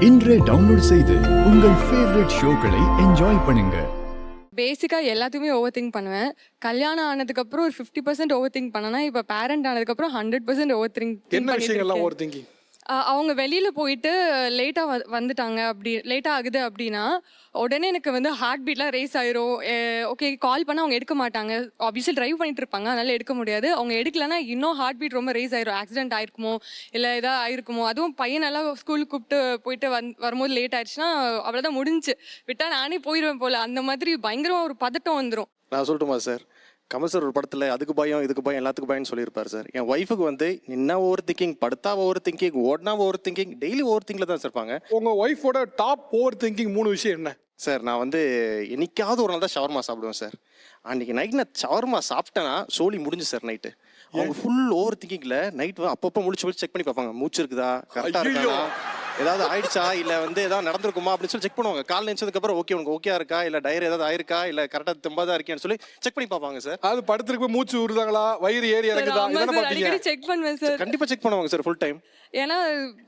இன்றே டவுன்லோட் செய்து உங்கள் ஃபேவரட் ஷோக்களை என்ஜாய் பண்ணுங்க. பேசிக்காக எல்லாத்தையுமே ஓவர் திங்க் பண்ணுவேன். கல்யாணம் ஆனதுக்கப்புறம் ஒரு 50% ஓவர் திங்க் பண்ணனா, இப்போ பேரண்ட் ஆனதுக்கப்புறம் 100% ஓவர் திங்க் என்ன விஷயங்கள்லாம் ஓவர் திங்கிங்? அவங்க வெளியில் போயிட்டு லேட்டாக வந்துட்டாங்க, அப்படி லேட்டாக ஆகுது அப்படின்னா உடனே எனக்கு வந்து ஹார்ட் பீட்லாம் ரேஸ் ஆயிரும். ஓகே, கால் பண்ணால் அவங்க எடுக்க மாட்டாங்க. ஆப்வியஸ்லி ட்ரைவ் பண்ணிட்டு இருப்பாங்க, அதனால எடுக்க முடியாது. அவங்க எடுக்கலன்னா இன்னும் ஹார்ட் பீட் ரொம்ப ரேஸ் ஆயிரும். ஆக்சிடென்ட் ஆயிருக்குமோ இல்லை ஏதாவது ஆயிருக்குமோ. அதுவும் பையன் நல்லா ஸ்கூலுக்கு கூப்பிட்டு போயிட்டு வரும்போது லேட் ஆயிடுச்சுன்னா அவ்வளோதான், முடிஞ்சு விட்டா நானே போயிடுவேன் போல். அந்த மாதிரி பயங்கரமாக ஒரு பதட்டம் வந்துடும். நான் சொல்லட்டுமா சார்? கமல் சார் ஒரு படத்தில் அதுக்கு பயம் இதுக்கு பயம் எல்லாத்துக்கும் பயம்னு சொல்லியிருப்பார் சார். என் ஒய்ஃபுக்கு வந்து நின்னா ஓவர் திங்கிங், படுத்தா ஓவர் திங்கிங், ஓடினா ஓவர் திங்கிங், டெய்லி ஓவர் திங்கில் தான் சார் இருப்பாங்க. உங்க ஒய்ஃபோட டாப் ஓவர் திங்கிங் 3 விஷயம் என்ன சார்? நான் வந்து என்னைக்காவது ஒரு நாள் தான் ஷவர்மா சாப்பிடுவேன் சார். அன்றைக்கி நைட் நான் ஷவர்மா சாப்பிட்டேன்னா சோலி முடிஞ்சு சார். நைட்டு அவங்க ஃபுல் ஓவர் திங்கிங்கில் நைட் அப்பப்போ முடிச்சு செக் பண்ணி பார்ப்பாங்க. மூச்சு இருக்குதா, கரெக்டாக இருக்கா, ஏதாவது ஆயிடுச்சா, இல்லை வந்து ஏதாவது நடந்திருக்குமா அப்படின்னு சொல்லி செக் பண்ணுவாங்க. கால் நினைச்சதுக்கப்புறம் ஓகே உனக்கு ஓகே இருக்கா, இல்லை டயர் ஏதாவது ஆயிருக்கா, இல்லை கரெக்டாக தெம்பாதான் இருக்கேன்னு சொல்லி செக் பண்ணி பார்ப்பாங்க சார். அது படுத்துருக்கு போய் மூச்சு விடுறாங்களா, வயிறு ஏறி இறங்குதா, இதெல்லாம் பாப்பீங்க? செக் பண்ணுவேன் சார். கண்டிப்பாக செக் பண்ணுவாங்க சார் ஃபுல் டைம். ஏன்னா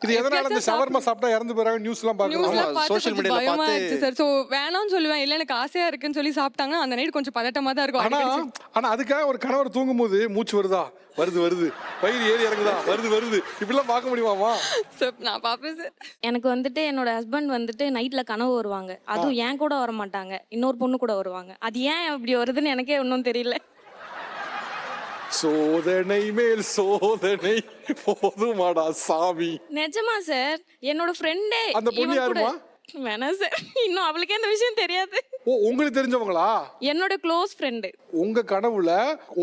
இது எதனால இந்த ஷவர்மா சாப்பிட்டா இறந்து போறாங்க நியூஸ்லாம் பார்க்கலாம். சோஷியல் மீடியால பார்த்து சார். சோ வேணாம்னு சொல்லுவேன், இல்ல எனக்கு ஆசையா இருக்குன்னு சொல்லி சாப்பிட்டாங்க. அந்த நைட் கொஞ்சம் பதட்டமா தான் இருக்கும். ஆனா அதுக்காக ஒரு கணவர் தூங்கும் போது மூச்சு வருதா, வருது, வயிறு ஏறி இறங்குதா, வருது இப்படிலாம் பார்க்க முடியுமாமா? நான் பாப்பேன் சார். எனக்கு வந்துட்டு என்னோட ஹஸ்பண்ட் வந்துட்டு நைட்ல கனவு வருவாங்க. அதுவும் ஏன் கூட வர மாட்டாங்க, இன்னொரு பொண்ணு கூட வருவாங்க. அது ஏன் அப்படி வருதுன்னு எனக்கே ஒன்றும் தெரியல. சோதனை மேல் சோதனை போதுமாடா சாமி. நிஜமா சார், என்னோட ஃப்ரெண்டே. அந்த பொண்ணு யாருமா? வேணாம் சார், இன்னும் அவளுக்கே அந்த விஷயம் தெரியாது. ஓ, உங்களுக்கு தெரிஞ்சவங்களா? என்னோட க்ளோஸ் ஃப்ரெண்டு. உங்க கனவுல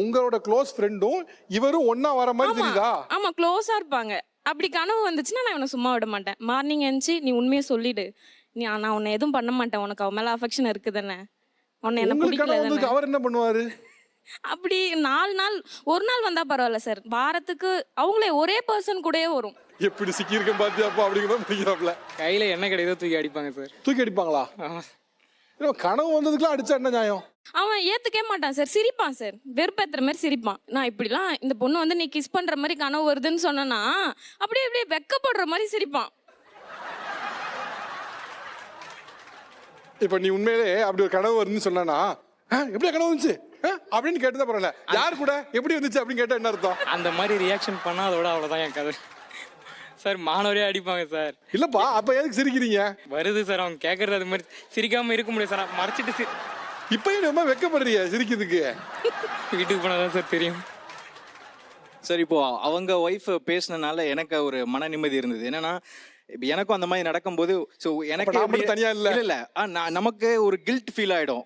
உங்களோட க்ளோஸ் ஃப்ரெண்டும் இவரும் ஒண்ணா வர மாதிரி தெரியுதா? ஆமா, க்ளோஸா இருப்பாங்க. அப்படி கனவு வந்துச்சுன்னா நான் இவனை சும்மா விட மாட்டேன். மார்னிங் எழுந்துச்சு நீ உண்மையை சொல்லிடு, நான் உன்னை எதுவும் பண்ண மாட்டேன், உனக்கு அவன் மேல அஃபெக்ஷன் இருக்குதானே, உன்னை என்ன பிடிக்கல. அவர் என்ன பண்ணுவாரு? அப்படி 4 நாள், ஒரு நாள் வந்தா பரவாயில்ல சார், வாரத்துக்கு அவங்களே ஒரே பர்சன் கூடயே வரும். எப்படி சிக்கியிருக்கேன் பாத்தியாப்பா அப்படிங்கிற பிடிக்கிறாப்ல. கையில என்ன கிடையாதோ தூக்கி அடிப்பாங்க சார். தூக்கி அடிப்பாங்களா? கனவு வந்ததுக்குலாம் அடிச்சா என்ன நியாயம்? அவன் ஏத்துக்கவே மாட்டான் சார், சிரிப்பான் சார், வெறுப்பேத்துற மாதிரி சிரிப்பான். நான் இப்படிலாம் இந்த பொண்ணு வந்து நீ கிஸ் பண்ற மாதிரி கனவு வருதுன்னு சொன்னா அப்படியே அப்படியே வெக்கப்படுற மாதிரி சிரிப்பான். இப்ப நீ உண்மையிலே அப்படி ஒரு கனவு வருதுன்னு சொன்னா எப்படியா கனவு வந்துச்சு அப்படின்னு கேட்டுதான் பரவாயில்ல. யார் கூட எப்படி வந்துச்சு அப்படின்னு கேட்டா என்ன அர்த்தம்? அந்த மாதிரி ரியாக்ஷன் பண்ணா அதோட அவ்வளவுதான் என் கதை சார். மாணவரே அடிப்பாங்க சார். இல்லப்பா, அப்ப எதுக்கு சிரிக்கிறீங்க? வருது சார், அவங்க கேட்கறது அது மாதிரி சிரிக்காம இருக்க முடியும் சார், மறைச்சிட்டு இப்பயும் நம்ம வெக்கப்படுறிய சிரிக்கிறதுக்கு? வீட்டுக்கு போனாதான் சார் தெரியும் சார். இப்போ அவங்க ஒய்ஃப் பேசினனால எனக்கு ஒரு மன நிம்மதி இருந்தது. என்னன்னா இப்போ எனக்கும் அந்த மாதிரி நடக்கும்போது எனக்கு தனியா இல்ல நமக்கு ஒரு கில்ட் ஃபீல் ஆயிடும்.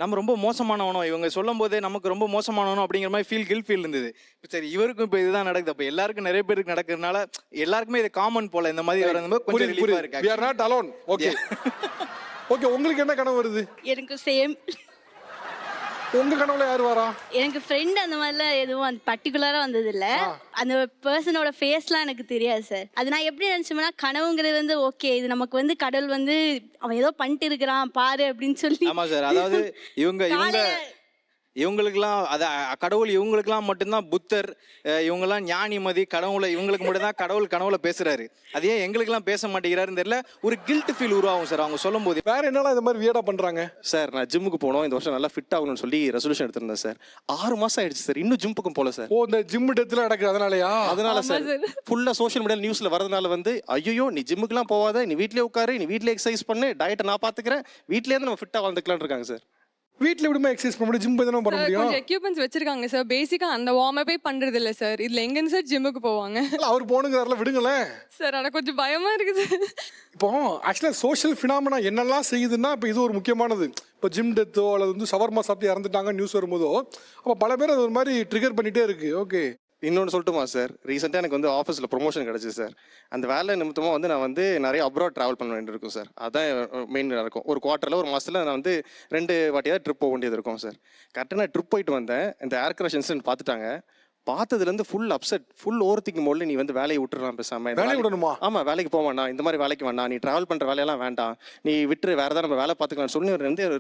நம்ம ரொம்ப மோசமானவனோ, இவங்க சொல்லும் போதே நமக்கு ரொம்ப மோசமானவனோ அப்படிங்கிற மாதிரி ஃபீல் இருந்தது. சரி, இவருக்கும் இப்போ இதுதான் நடக்குது. அப்போ எல்லாருக்கும் நிறைய பேருக்கு நடக்கிறதுனால எல்லாருக்குமே இது காமன் போல இந்த மாதிரி வரும்போது கொஞ்சம் ரிலீஃபா இருக்கு. we are not alone. Okay okay, உங்களுக்கு என்ன கனவு வருது? எனக்கு சேம். உங்க கனவுல யார் வரா? எனக்கு ஃப்ரெண்ட் அந்த மாதிரிலாம் எதுவும் அந்த பர்டிகுலரா வந்தது இல்ல. அந்த பர்சனோட ஃபேஸ்லாம் எனக்கு தெரியாது சார். அது நான் எப்படி நினைச்சோம்னா, கனவுங்கிறது வந்து ஓகே, இது நமக்கு வந்து கடவுள் வந்து அவன் ஏதோ பண்ணிட்டு இருக்கிறான் பாரு அப்படின்னு சொல்லி. ஆமா சார், அதாவது இவங்களுக்குலாம் அது கடவுள் இவங்களுக்குலாம் மட்டும்தான் புத்தர், இவங்கெல்லாம் ஞானிமதி, கடவுளை இவங்களுக்கு மட்டும்தான் கடவுள் கனவுல பேசுறாரு. அதே எங்களுக்குலாம் பேச மாட்டேங்கிறாருன்னு தெரியல. ஒரு கில்ட் ஃபீல் உருவாகும் சார் அவங்க சொல்லும் போது. வேற என்னெல்லாம் இந்த மாதிரி வியர்டா பண்றாங்க சார்? நான் ஜிம்முக்கு போனோம், இந்த வருஷம் நல்லா ஃபிட் ஆகணும்னு சொல்லி ரெசல்யூஷன் எடுத்திருந்தேன் சார். 6 மாசம் ஆயிடுச்சு சார், இன்னும் ஜிம் பக்கம் போல சார். ஓ, இந்த ஜிம் டெத்ல நடக்குது அதனாலயா? அதனால சார் ஃபுல்லா சோஷியல் மீடியா நியூஸ்ல வரதுனால வந்து ஐயோ நீ ஜிம்முக்குலாம் போவாத, நீ வீட்லயே உட்காரு, நீ வீட்லயே எக்ஸசைஸ் பண்ணு, டயட்டை நான் பாத்துக்கிறேன், வீட்லயே இருந்து நம்ம ஃபிட்டா வாழ்ந்துக்கலாம்னு இருக்காங்க சார். வீட்ல எப்படிமா எக்ஸசைஸ் பண்ண முடியும்? ஜிம் போய் தான பண்ண முடியும். கொஞ்சம் எக்யூப்மெண்ட்ஸ் வச்சிருக்காங்க சார். பேசிக்கா அந்த வார்ம் அப்பே பண்றது இல்ல சார். இதுல எங்க சார் ஜிம்முக்கு போவாங்க? அவர் போணுங்கறல விடுங்களேன் சார். ஆனா கொஞ்சம் பயமா இருக்குது. இப்போ ஆக்சுவலா சோஷியல் ஃபினாமினா என்னெல்லாம் செய்யுதுன்னா, இப்போ இது ஒரு முக்கியமானது. இப்போ ஜிம் டெத்தோ அல்லது வந்து ஷவர்மா சாப்பிட்டு இறந்துட்டாங்க நியூஸ் வரும்போதோ, அப்போ பல பேர் அது ஒரு மாதிரி ட்ரிகர் பண்ணிட்டே இருக்கு. ஓகே, இன்னொன்று சொல்லட்டுமா சார்? ரீசெண்டாக எனக்கு வந்து ஆஃபீஸில் ப்ரொமோஷன் கிடச்சி சார். அந்த வேலை நிமித்தமாக வந்து நான் வந்து நிறைய அப்ராட் ட்ராவல் பண்ண வேண்டியிருக்கும் சார். அதுதான் மெயின் இருக்கும். ஒரு குவார்ட்டரில் ஒரு மாதத்தில் நான் வந்து 2 வாட்டியாவது ட்ரிப் போக வேண்டியது இருக்கும் சார். கரெக்டாக நான் ட்ரிப் போயிட்டு வந்தேன். இந்த ஏர் கிராஷ் இன்சிடென்ட் பார்த்துட்டாங்க. பார்த்ததுலேருந்து full upset, full over thinking மோட்ல நீ வந்து வேலையை விட்டுறலாம் பேசாம. வேலையை விடணுமா? ஆமா, வேலைக்கு போக வேண்டாம், இந்த மாதிரி வேலைக்கு வேண்டாம், நீ டிராவல் பண்ற வேலையெல்லாம் வேண்டாம், நீ விட்டுரு, வேற ஏதாவது நம்ம வேலை பார்த்துக்கலாம்னு சொல்லி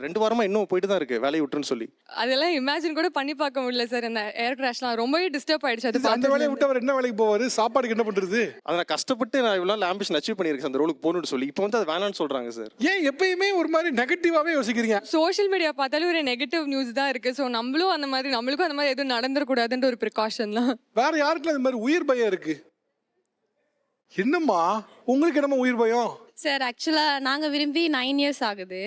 2 வாரமா இன்னும் போயிட்டு தான் இருக்கு, வேலையை விட்டுருன்னு சொல்லி. அதெல்லாம் இமேஜின் கூட பண்ணி பார்க்க முடியல சார். இந்த ஏர் கிராஷ்லாம் ரொம்பவே டிஸ்டர்ப் ஆயிடுச்சு. அது அந்த வேலையை விட்டு அவர் என்ன வேலைக்கு போவாரு? சாப்பாடுக்கு என்ன பண்றது? அதை நான் கஷ்டப்பட்டு நான் இவ்வளோ ஆம்பிஷன் அச்சீவ் பண்ணியிருக்கேன் அந்த ரோலுக்கு போகணும்னு சொல்லி. இப்போ வந்து அது வேணாம்னு சொல்றாங்க சார். ஏன் எப்பயுமே ஒரு மாதிரி நெகட்டிவாவே யோசிக்கிறீங்க? சோஷியல் மீடியா பார்த்தாலும் ஒரு நெகட்டிவ் நியூஸ் தான் இருக்கு. ஸோ நம்மளும் அந்த மாதிரி, நம்மளுக்கும் அந்த மாதிரி எதுவும் நடந்துடக்கூடாதுன்ற ஒரு ப்ரிகாஷன்லாம். வேற யாருக்குலாம் இந்த மாதிரி உயிர் பயம் இருக்கு? என்னம்மா உங்களுக்கு என்னம்மா உயிர் பயம்? சார் ஆக்சுவலாக நாங்கள் விரும்பி 9 இயர்ஸ் ஆகுது.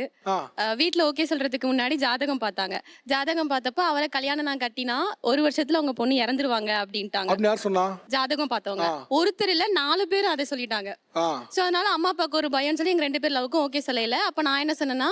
வீட்டில் ஓகே சொல்கிறதுக்கு முன்னாடி ஜாதகம் பார்த்தாங்க. ஜாதகம் பார்த்தப்போ அவரை கல்யாணம் நான் கட்டினா 1 வருஷத்தில் அவங்க பொண்ணு இறந்துருவாங்க அப்படின்ட்டாங்க. அப்படின்னு யார் சொன்னா? ஜாதகம் பார்த்தவங்க ஒருத்தர் இல்லை 4 பேர் அதை சொல்லிட்டாங்க. ஸோ அதனால அம்மா அப்பாவுக்கு ஒரு பயம் சொல்லி எங்கள் 2 பேர் லவுக்கும் ஓகே சொல்லல. அப்போ நான் என்ன சொன்னேன்னா,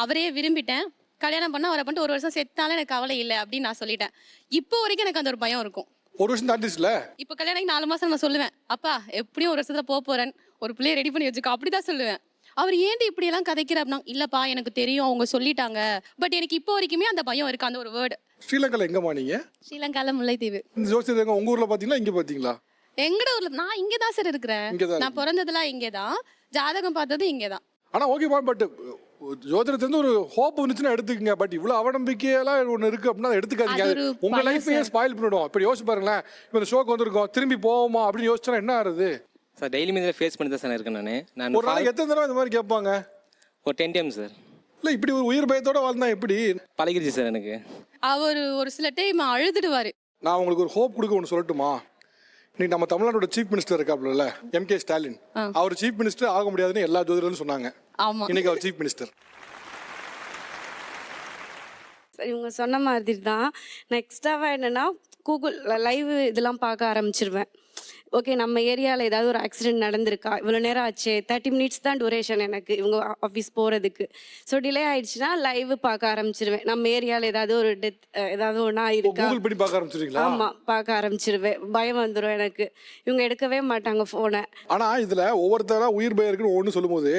அவரையே விரும்பிட்டேன், கல்யாணம் பண்ண அவரை பண்ணிட்டு 1 வருஷம் செத்தாலும் எனக்கு கவலை இல்லை அப்படின்னு நான் சொல்லிட்டேன். இப்போ வரைக்கும் எனக்கு அந்த ஒரு பயம் இருக்கும். 1 வருஷம் தாண்டிச்சுல. இப்போ கல்யாணம் 4 மாசம் நான் சொல்லுவேன், அப்பா எப்படியும் 1 வருஷத்துல போறேன், ஒரு பிள்ளைய ரெடி பண்ணி வச்சுக்கோ, அப்படிதான் சொல்லுவேன். அவர் ஏன்டி இப்படி எல்லாம் கதைக்கிற அப்படின்னா, இல்லப்பா எனக்கு தெரியும் அவங்க சொல்லிட்டாங்க, பட் எனக்கு இப்போ வரைக்குமே அந்த பயம் இருக்கு. அந்த ஒரு வேர்டு. ஸ்ரீலங்கால எங்கம்மா நீங்க? ஸ்ரீலங்கால முல்லைத்தீவு. இந்த ஜோசியர் எங்க உங்க ஊர்ல பாத்தீங்களா இங்க பாத்தீங்களா? எங்கட ஊர்ல நான் இங்கதான் சார் இருக்கிறேன். நான் பிறந்ததெல்லாம் இங்கதான், ஜாதகம் பார்த்தது இங்கதான். ஆனா ஓகேப்பா, பட் ஜோதிடத்துல ஒரு ஹோப் வந்துச்சுன்னா எடுத்துக்கங்க. பட் இவ்வளவு அவநம்பிக்கையெல்லாம் ஒண்ணு இருக்கு அப்படின்னா எடுத்துக்காதீங்க. உங்க லைஃபையே ஸ்பாயில் பண்ணிடும். இப்படி யோசிச்சு பாருங்களேன், இப்போ இந்த ஷோக்கு வந்திருக்கோம், திரும்பி போவோமா அப்படின்னு யோசிச்சா என்ன ஆகுது சார்? டெய்லி மீதில் ஃபேஸ் பண்ணி தான் சார் இருக்கேன் நான். ஒரு நாளைக்கு எத்தனை தடவை இந்த மாதிரி கேட்பாங்க? ஒரு 10 டைம் சார். இல்ல இப்படி ஒரு உயிர் பயத்தோட வாழ்ந்தா எப்படி? பழகிருச்சு சார் எனக்கு. அவர் ஒரு சில டைம் அழுதுடுவாரு. நான் உங்களுக்கு ஒரு ஹோப் கொடுக்க ஒன்று சொல்லட்டுமா? இன்னைக்கு நம்ம தமிழ்நாட்டோட சீஃப் மினிஸ்டர் இருக்காப்ல, எம்.கே. ஸ்டாலின், அவர் சீஃப் மினிஸ்டர் ஆக முடியாதுன்னு எல்லா ஜோதிடர்களும் சொன்னாங்க. இன்னைக்கு அவர் சீஃப் மினிஸ்டர். சரி, இவங்க சொன்ன மாதிரி தான் நான் எக்ஸ்ட்ராவாக என்னென்னா கூகுள் லைவ் இதெல்லாம் பார்க்க ஆரம்பிச்சிருவேன். ஓகே, நம்ம ஏரியாவில் ஏதாவது ஒரு ஆக்சிடென்ட் நடந்திருக்கா, இவ்வளோ நேரம் ஆச்சு, 30 மினிட்ஸ் தான் டூரேஷன் எனக்கு இவங்க ஆஃபீஸ் போகிறதுக்கு. ஸோ டிலே ஆயிடுச்சுன்னா லைவ் பார்க்க ஆரம்பிச்சிருவேன். நம்ம ஏரியாவில் ஏதாவது ஒரு டெத் ஏதாவது ஒன்றா இருக்கா கூகுள் பண்ணி பார்க்க ஆரம்பிச்சிருக்கீங்களா? ஆமாம், பார்க்க ஆரம்பிச்சிருவேன். பயம் வந்துடும் எனக்கு. இவங்க எடுக்கவே மாட்டாங்க ஃபோனை. ஆனால் இதில் ஒவ்வொருத்தரா உயிர் பயம் இருக்குன்னு ஒன்று சொல்லும்போது,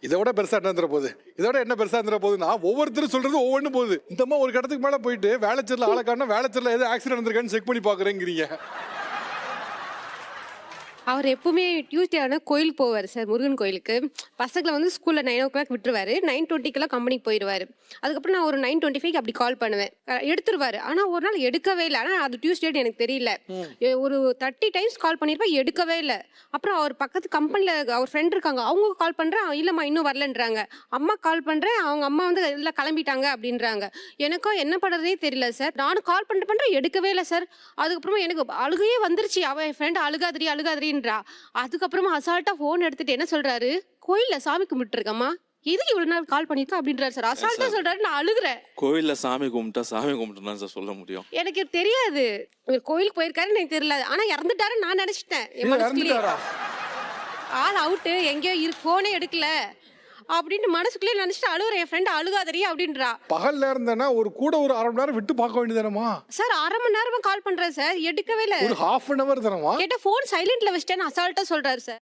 இதை விட பெருசா என்ன தர போகுது, இதோட என்ன பெருசா தர போகுதுன்னா ஒவ்வொருத்தரும் சொல்றது ஒவ்வொன்று போகுது. இந்த மாதிரி ஒரு கடத்துக்கு மேலே போயிட்டு வேலைச்சேரில் ஆளை காணா, வேலைச்சேரில் எது ஆக்சிடென்ட் நடந்திருக்கான்னு செக் பண்ணி பார்க்குறேங்கிறீங்க. அவர் எப்பவுமே டியூஸ்டே ஆனால் கோயிலுக்கு போவார் சார், முருகன் கோயிலுக்கு. பசங்களை வந்து ஸ்கூலில் 9 o'clock விட்டுருவாரு, 9:20 கம்பெனிக்கு போயிடுவார். அதுக்கப்புறம் நான் ஒரு 9:25 அப்படி கால் பண்ணுவேன், எடுத்துருவார். ஆனால் ஒரு நாள் எடுக்கவே இல்லை. ஆனால் அது டியூஸ்டேன்னு எனக்கு தெரியல. ஒரு 30 times கால் பண்ணியிருப்பேன், எடுக்கவே இல்லை. அப்புறம் அவர் பக்கத்து கம்பெனியில் அவர் ஃப்ரெண்ட் இருக்காங்க, அவங்க கால் பண்ணுறேன், இல்லைம்மா இன்னும் வரலன்றாங்க. அம்மா கால் பண்ணுறேன், அவங்க அம்மா வந்து எல்லாம் கிளம்பிட்டாங்க அப்படின்றாங்க. எனக்கும் என்ன பண்ணுறதே தெரியல சார். நானும் கால் பண்ணுறேன், எடுக்கவே இல்லை சார். அதுக்கப்புறமா எனக்கு அழுகையே வந்துருச்சு. அவன் என் ஃப்ரெண்ட் அழுகாதிரி. அதுக்கப்புறமா அசால்ட்டா போன் எடுத்துட்டு என்ன சொல்றாரு, கோயில்ல சாமி கும்பிட்டுருக்கம்மா, எதுக்கு இவ்வளவு நாள் கால் பண்ணிருக்கா அப்படின்றாரு சார். அசால்ட்டா சொல்றாரு. நான் அழுகுறேன். கோயில்ல சாமி கும்பிட்டா சார் சொல்ல முடியும். எனக்கு தெரியாது இவர் கோயிலுக்கு போயிருக்காருன்னு எனக்கு தெரியல. ஆனா இறந்துட்டாருன்னு நான் நினைச்சிட்டேன். ஆள் அவுட்டு, எங்கேயோ போனே எடுக்கல அப்படின்னு மனசுக்குள்ளே நினைச்சிட்டு அழுகுற. என் ஃப்ரெண்ட் அழுகாதரி அப்படின்றா. பகல்ல இருந்தேன்னா ஒரு கூட ஒரு 1/2 மணி நேரம் விட்டு பார்க்க வேண்டியதானமா சார்? 1/2 மணி நேரமா கால் பண்றேன் சார், எடுக்கவே இல்லை. ஒரு 1/2 hour தானமா. கேட்டா போன் சைலண்ட்ல வச்சிட்டேன்னு அசால்ட்டா சொல்றாரு சார்.